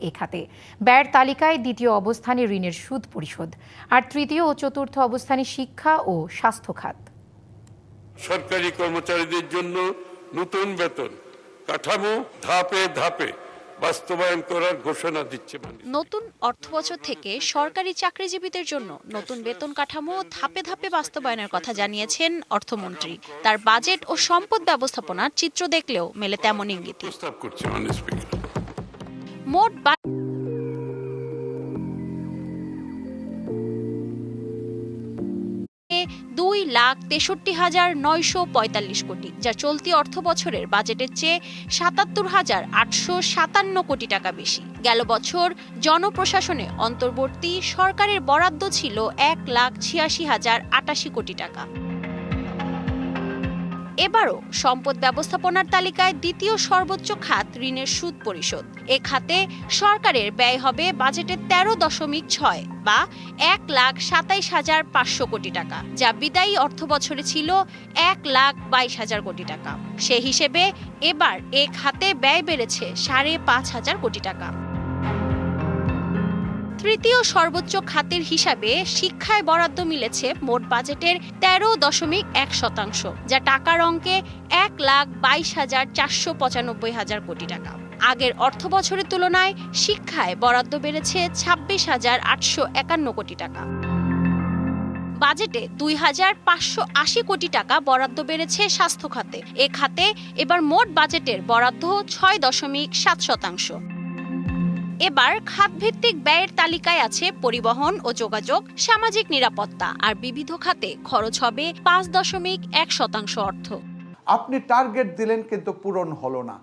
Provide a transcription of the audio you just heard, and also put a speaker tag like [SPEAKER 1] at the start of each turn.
[SPEAKER 1] এ খাতে। ব্যয়ের তালিকায় দ্বিতীয় অবস্থানে ঋণের সুদ পরিশোধ, আর তৃতীয় ও চতুর্থ অবস্থানে শিক্ষা ও স্বাস্থ্য খাত।
[SPEAKER 2] সরকারি কর্মচারীদের জন্য নতুন বেতন কাঠামো ধাপে ধাপে বাস্তবায়ন করার ঘোষণা দিচ্ছে।
[SPEAKER 3] নতুন অর্থবছর থেকে সরকারি চাকরিজীবীদের জন্য নতুন বেতন কাঠামো ধাপে ধাপে বাস্তবায়নের কথা জানিয়েছেন অর্থমন্ত্রী। তার বাজেট ও সম্পদ ব্যবস্থাপনার চিত্র দেখলেও মেলে তেমন ইঙ্গিতই। মোট 2,63,945 কোটি, যা চলতি অর্থ বছরের বাজেটের চেয়ে 77,857 কোটি টাকা বেশি। গেল বছর জনপ্রশাসনে অন্তর্বর্তী সরকারের বরাদ্দ ছিল 1,86,088 কোটি টাকা। এবারও সম্পদ ব্যবস্থাপনার তালিকায় দ্বিতীয় সর্বোচ্চ খাত ঋণের সুদ পরিশোধ। এ খাতে সরকারের ব্যয় হবে বাজেটের 13.6 বা 1,27,500 কোটি টাকা, যা বিদায়ী অর্থ বছরে ছিল 1,22,000 কোটি টাকা। সে হিসেবে এবার এ খাতে ব্যয় বেড়েছে 5,500 কোটি টাকা। তৃতীয় সর্বোচ্চ খাতের হিসাবে শিক্ষায় বরাদ্দ মিলেছে মোট বাজেটের 13.1%, যা টাকার অঙ্কে 1,22,495 কোটি টাকা। আগের অর্থ বছরের তুলনায় শিক্ষায় বরাদ্দ বেড়েছে 26,851 কোটি টাকা। বাজেটে 2,580 কোটি টাকা বরাদ্দ বেড়েছে স্বাস্থ্য খাতে। এ খাতে এবার মোট বাজেটের বরাদ্দ 6.7%। এবার খাতভিত্তিক ব্যয়ের তালিকায় আছে পরিবহন ও যোগাযোগ, সামাজিক নিরাপত্তা আর বিবিধ খাতে খরচ হবে 5.1% অর্থ।
[SPEAKER 4] আপনি টার্গেট দিলেন কিন্তু পূরণ হলো না।